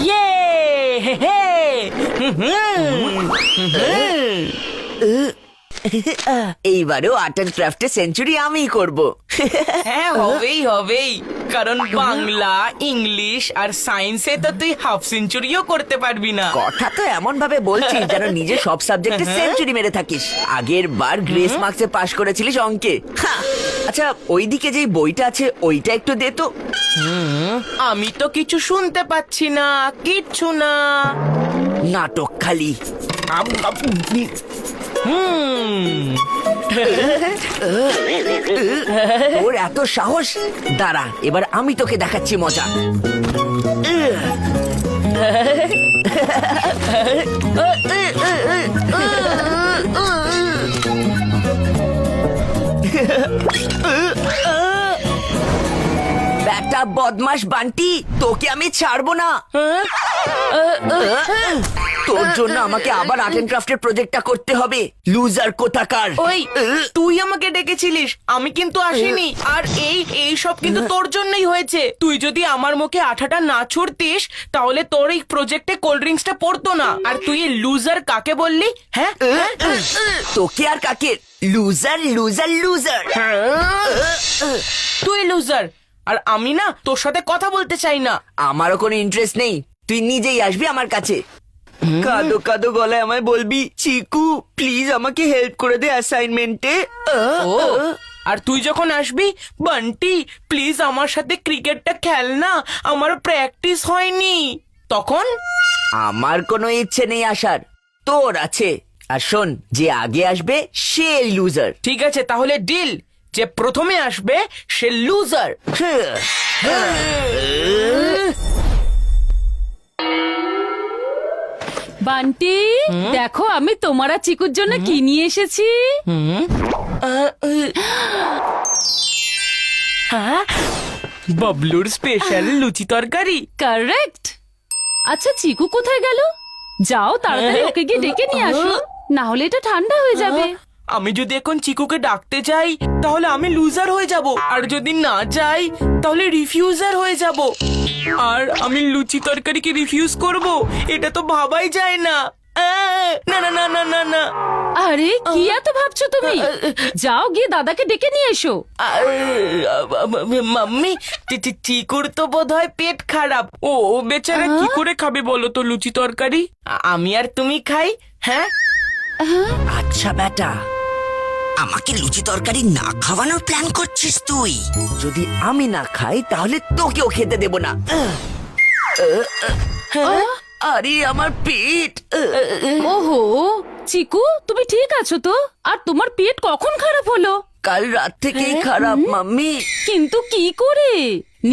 ইয়ে এইবারেও art and ক্রাফটে century আমিই করব। হ্যাঁ, হবেই হবেই, কারণ বাংলা, ইংলিশ আর সায়েন্সে তো তুই হাফ সেঞ্চুরিও করতে পারবি না। কথা তো এমন ভাবে বলছিস যেন নিজে সব সাবজেক্টে সেঞ্চুরি মেরে থাকিস। আগের বার গ্রেস মার্কসে পাশ করেছিলিস অঙ্কে। আচ্ছা, ওইদিকে যেই বইটা আছে ওইটা একটু দে তো। আমি তো কিছু শুনতে পাচ্ছি না, কিচ্ছু না। নাটক খালি। ওর এত সাহস! দাঁড়া, এবার আমি তোকে দেখাচ্ছি মজা। ব্যাটা বদমাশ বান্টি, তোকে আমি ছাড়বো না। তোর জন্য আমাকে আবার আর্ট এন্ড ক্রাফটের প্রজেক্টটা করতে হবে, লুজার কোথাকার। ওই, তুই আমাকে ডেকেছিলিস, আমি কিন্তু আসিনি। আর এই সব কিন্তু তোর জন্যই হয়েছে। তুই যদি আমার মুখে আঠাটা না ছুড়তিস তাহলে তোর এই প্রজেক্টে কোল্ড ড্রিঙ্কসটা পড়তো না। আর তুই এই লুজার কাকে বললি? হ্যাঁ, তোকে আর কাকে? Loser loser loser. তুই লুজার, আর আমি না তোর সাথে কথা বলতে চাই না। আমারও কোনো ইন্টারেস্ট নেই, তুই নিজেই আসবি আমার কাছে। কাদো কাদো গলায় আমায় বলবি, চিকু প্লিজ আমাকে হেল্প করে দে অ্যাসাইনমেন্টে। ও, আর তুই যখন আসবি, বান্টি প্লিজ আমার সাথে ক্রিকেটটা খেল না, আমার প্র্যাকটিস হয়নি, তখন আমার কোনো ইচ্ছে নেই আসার, তোর আছে। আর শোন, যে আগে আসবে সে লুজার। ঠিক আছে, তাহলে ডিল, যে প্রথমে আসবে সে লুজার। বান্টি, দেখো আমি তোমার আর চিকুর জন্য কি নিয়ে এসেছি। বাবলুর স্পেশাল লুচি তরকারি। কারেক্ট। আচ্ছা, চিকু কোথায় গেল? যাও তাড়াতাড়ি ওকে গিয়ে ডেকে নিয়ে আসো, না হলে এটা ঠান্ডা হয়ে যাবে। আমি যদি এখন চিকুকে ডাকতে যাই তাহলে আমি লুজার হয়ে যাব, আর যদি না যাই তাহলে রিফিউজার হয়ে যাব। আর আমি লুচি তরকারিকে রিফিউজ করব, এটা তো ভাবাই যায় না। না না না না না না। আরে কি এত ভাবছো তুমি? যাও গিয়ে দাদাকে ডেকে নিয়ে এসো। মাম্মি, চিকুর তো বোধহয় পেট খারাপ। ও বেচারা কি করে খাবে বলো তো লুচি তরকারি? আমি আর তুমি খাই। হ্যাঁ, আচ্ছা বেটা, আমাকে লুচি তরকারি না খাওয়ানোর প্ল্যান করছিস তুই? যদি আমি না খাই তাহলে তোকেও খেতে দেব না। আরে আমার পেট। ওহো, চিকু তুমি ঠিক আছো তো? আর তোমার পেট কখন খারাপ হলো? কাল রাত থেকেই খারাপ মাম্মি। কিন্তু কি করে?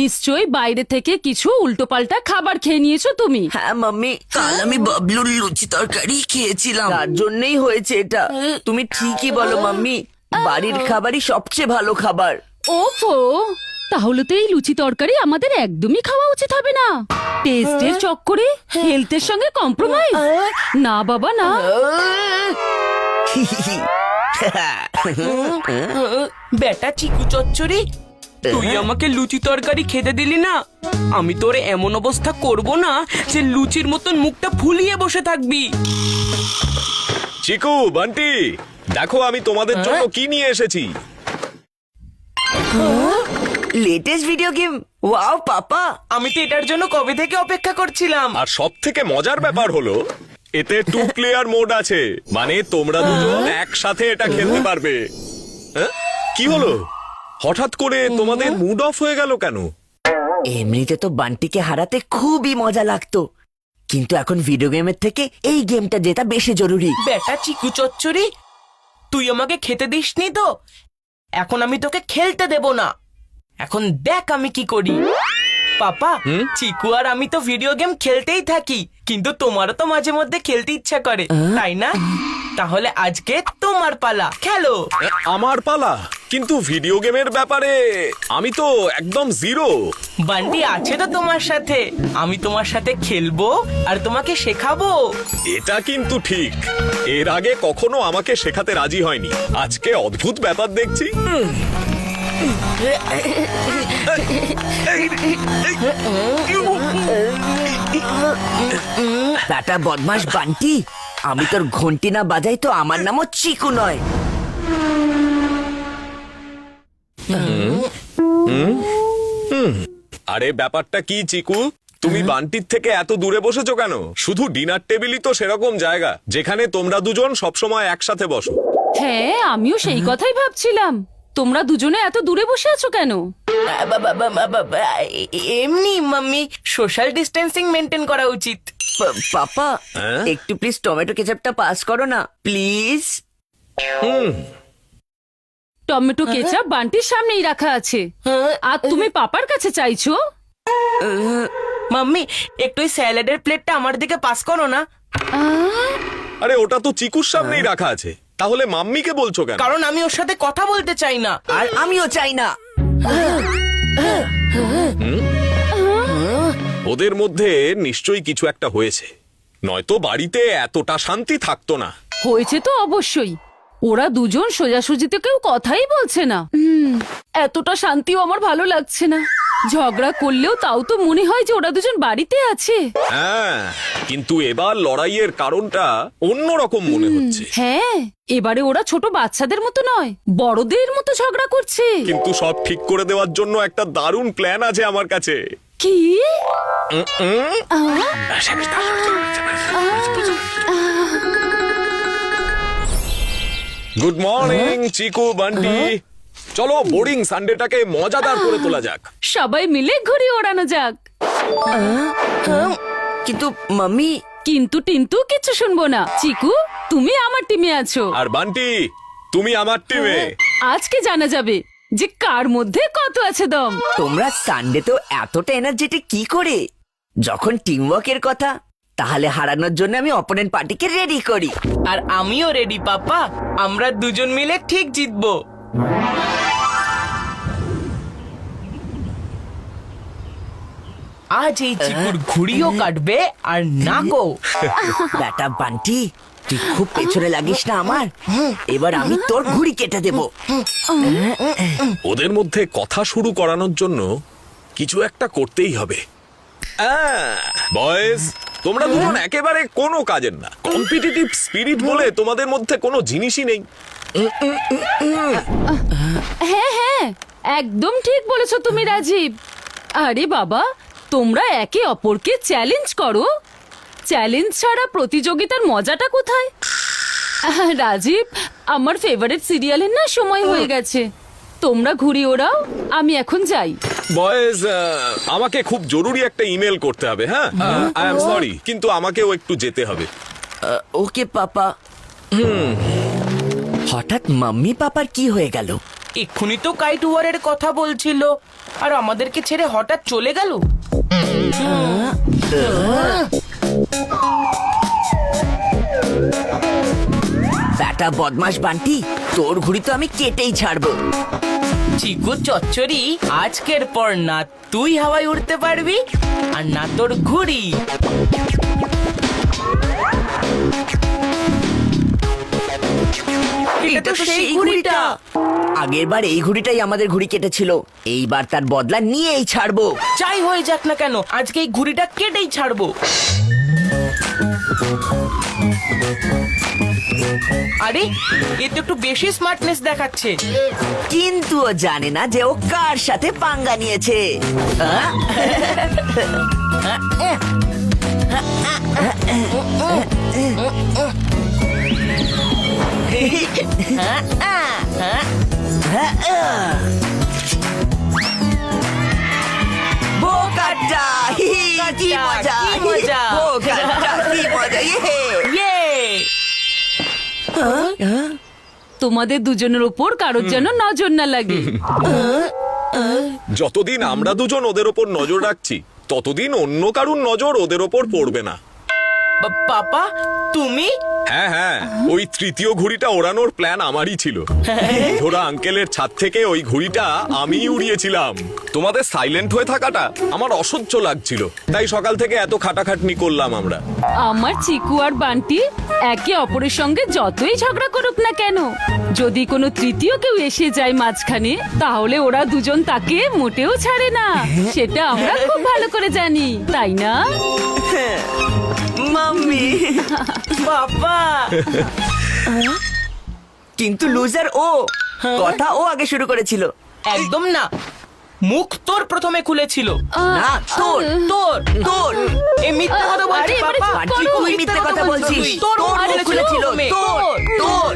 নিশ্চয়ই বাইরে থেকে কিছু উল্টোপাল্টা খাবার খেয়ে নিয়েছো তুমি। হ্যাঁ মাম্মি, কাল আমি বাবলুর লুচি তরকারি খেয়েছিলাম, তার জন্যই হয়েছে এটা। তুমি ঠিকই বলো মাম্মি, বাড়ির খাবারই সবচেয়ে ভালো খাবার। ওফো, তাহলে তো এই লুচি তরকারি আমাদের একদমই খাওয়া উচিত হবে না। টেস্টের চক্করে হেলথের সঙ্গে কম্প্রোমাইজ না বাবা না। বেটা চিকু চচ্চড়ি, তুই আমাকে লুচি তরকারি খেতে দিলি না, আমি তোর এমন অবস্থা করব না যে লুচির মতন মুখটা ফুলিয়ে বসে থাকবি। চিকু, বান্টি, দেখো আমি তোমাদের জন্য কি নিয়ে এসেছি। Latest video game. ওয়াও পাপা, আমি তো এটার জন্য কবে থেকে অপেক্ষা করছিলাম। আর সব থেকে মজার ব্যাপার হলো এতে 2 প্লেয়ার মোড আছে, মানে তোমরা দুটো একসাথে এটা খেলতে পারবে। কি হলো, হঠাৎ করে তোমাদের মুড অফ হয়ে গেল কেন? এমনিতে তো বান্টিকে হারাতে খুবই মজা লাগতো, কিন্তু এখন ভিডিও গেমের থেকে এই গেমটা জেতা বেশি জরুরি। বেটা চিকু চচ্চড়ি, তুই আমাকে খেতে দিসনি তো, এখন আমি তোকে খেলতে দেব না। এখন দেখ আমি কি করি। পাপা, চিকু আর আমি তো ভিডিও গেম খেলতেই থাকি, কিন্তু তোমারও তো মাঝে মধ্যে খেলতে ইচ্ছা করে, তাই না? তাহলে আজকে তোমার পালা, খেলো। আমার পালা? কিন্তু ভিডিও গেমের ব্যাপারে আমি তো একদম জিরো। বান্টি আছে তো তোমার সাথে, আমি তোমার সাথে খেলবো আর তোমাকে শেখাবো। এটা কিন্তু ঠিক, এর আগে কখনো আমাকে শেখাতে রাজি হয়নি, আজকে অদ্ভুত ব্যাপার দেখছি। বেটা বদমাস বান্টি, আমি তোর ঘন্টি না বাজাই তো আমার নামও চিকু নয়। আরে ব্যাপারটা কি চিকু, তুমি বান্টির থেকে এত দূরে বসেছো কেন? শুধু ডিনার টেবিলই তো সেরকম জায়গা যেখানে তোমরা দুজন সবসময় একসাথে বসো। হ্যাঁ, আমিও সেই কথাই ভাবছিলাম। তোমরা দুজনে এত দূরে বসে আছো কেন? এমনি মাম্মি, সোশ্যাল ডিস্টেন্সিং মেনটেন করা উচিত। পাপা, হ্যাঁ? একটু প্লিজ টমেটো কেচাপটা পাস করো না প্লিজ। টমেটো কেচাপ বান্টির সামনেই রাখা আছে, আর তুমি পাপার কাছে চাইছো? মাম্মি, একটু ওই স্যালাডের প্লেটটা আমার দিকে পাস করো না। আরে ওটা তো চিকুর সামনেই রাখা আছে, তাহলে মাম্মিকে বলছো কেন? কারণ আমি ওর সাথে কথা বলতে চাই না। আর আমিও চাই না। ওদের মধ্যে নিশ্চয়ই কিছু একটা হয়েছে, নয়তো বাড়িতে এতটা শান্তি থাকতো না। হয়েছে তো অবশ্যই। ওরা দুজন সোজাসুজিতে কেউ কথাই বলছে না। এতটা শান্তিও আমার ভালো লাগছে না। ঝগড়া করলেও তাও তো মনে হয় যে ওরা দুজন বাড়িতে আছে। হ্যাঁ, কিন্তু এবার লড়াইয়ের কারণটা অন্যরকম মনে হচ্ছে। হ্যাঁ, এবারে ওরা ছোট বাচ্চাদের মতো নয়, বড়দের মতো ঝগড়া করছে। কিন্তু সব ঠিক করে দেওয়ার জন্য একটা দারুণ প্ল্যান আছে আমার কাছে। কি? গুড মর্নিং চিকু বান্টি, চলো বোরিং সানডেটাকে মজাদার করে তোলা যাক। সবাই মিলে ঘুড়ি ওড়ানো যাক। কিন্তু মাম্মি, কিন্তু টিন্তু কিছু শুনবো না। চিকু, তুমি আমার টিমে আছো। আর বান্টি, তুমি আমার টিমে। আজকে জানা যাবে যে কার মধ্যে কত আছে দম। তোমরা সানডে তো এতটা এনার্জেটিক কি করে? যখন টিম ওয়ার্কের কথা, তাহলে হারানোর জন্য আমি অপোনেন্ট পার্টিকে রেডি করি। আর আমিও রেডি পাপা, আমরা দুজন মিলে ঠিক জিতবো। আজ এই চিকুর ঘুড়িও কাটবে আর নাকও। বেটা বান্টি, তুই খুব পেছনে লাগিস না আমার। এবার আমি তোর ঘুড়ি কেটে দেব। ওদের মধ্যে কথা শুরু করানোর জন্য কিছু একটা করতেই হবে। বয়েজ, তোমরা দুজন একেবারে কোনো কাজের না। কম্পিটিটিভ স্পিরিট বলে তোমাদের মধ্যে কোনো জিনিসই নেই। হ্যাঁ হ্যাঁ, একদম ঠিক বলেছো তুমি রাজীব। আরে বাবা, তোমরা একে অপরকে চ্যালেঞ্জ করো। চ্যালেঞ্জ ছাড়া প্রতিযোগিতার মজাটা কোথায়? রাজীব, আমার ফেভারিট সিরিয়ালের না সময় হয়ে গেছে। তোমরা ঘুড়ি ওড়াও, আমি এখন যাই। বয়েজ, আমাকে খুব জরুরি একটা ইমেল করতে হবে। হ্যাঁ, আই এম সরি, কিন্তু আমাকেও একটু যেতে হবে। ওকে পাপা। হঠাৎ মাম্মি পাপার কি হয়ে গেল? এক্ষুনি তো কাইট ওয়ারের কথা বলছিল, আর আমাদেরকে ছেড়ে হঠাৎ চলে গেল। বেটা বদমাস বান্টি, তোর ঘুড়ি তো আমি কেটেই ছাড়বো। চিকু চচ্চড়ি, আজকের পর না তুই হাওয়ায় উড়তে পারবি আর না তোর ঘুড়ি। এটা তো সেই ঘুড়িটা। আগের বার এই ঘুড়িটাই আমাদের ঘুড়ি কেটেছিল, এইবার তার বদলা নিয়েই ছাড়বো। যাই হয়ে যাক না কেন, আজকে এই ঘুড়িটা কেটেই ছাড়বো। আরে, এ তো একটু বেশি স্মার্টনেস দেখাচ্ছে। কিন্তু ও জানে না যে ও কার সাথে পাঙ্গা নিয়েছে। বোকাটা, হি, কি মজা, কি মজা। বোকাটা, কি মজা, ইয়ে। ইয়ে! তোমাদের দুজনের উপর কারোর যেন নজর না লাগে। যতদিন আমরা দুজন ওদের ওপর নজর রাখছি, ততদিন অন্য কারুর নজর ওদের ওপর পড়বে না। পাপা, তুমি হ্যাঁ হ্যাঁ, ওই তৃতীয় ঘুড়িটা ওড়ানোর প্ল্যান আমারই ছিল। ধরা আঙ্কেলের ছাদ থেকে ওই ঘুড়িটা আমিই উড়িয়েছিলাম। তোমাদের সাইলেন্ট হয়ে থাকাটা আমার অসহ্য লাগছিল, তাই সকাল থেকে এত খাটাখাটনি করলাম আমরা। আমার চিকু আর বান্টি একে অপরের সঙ্গে যতই ঝগড়া করুক না কেন, যদি কোনো তৃতীয় কেউ এসে যায় মাঝখানে, তাহলে ওরা দুজন তাকে মোটেও ছাড়ে না। সেটা আমরা খুব ভালো করে জানি, তাই না? মাম্মি। বাবা কিন্তু লুজার ও, কথা ও আগে শুরু করেছিল। একদম না, মুখ তোর প্রথমে খুলেছিল। না, তোর তোর তোর এই মিথ্যা কথা আরে, বলছিস এবারে বাবা। চুপ বান্টি, করো। তুই মিথ্যে কথা বলছিস। তোর তোর মুখ মুখ খুলেছিল। প্রথমে। তোর তোর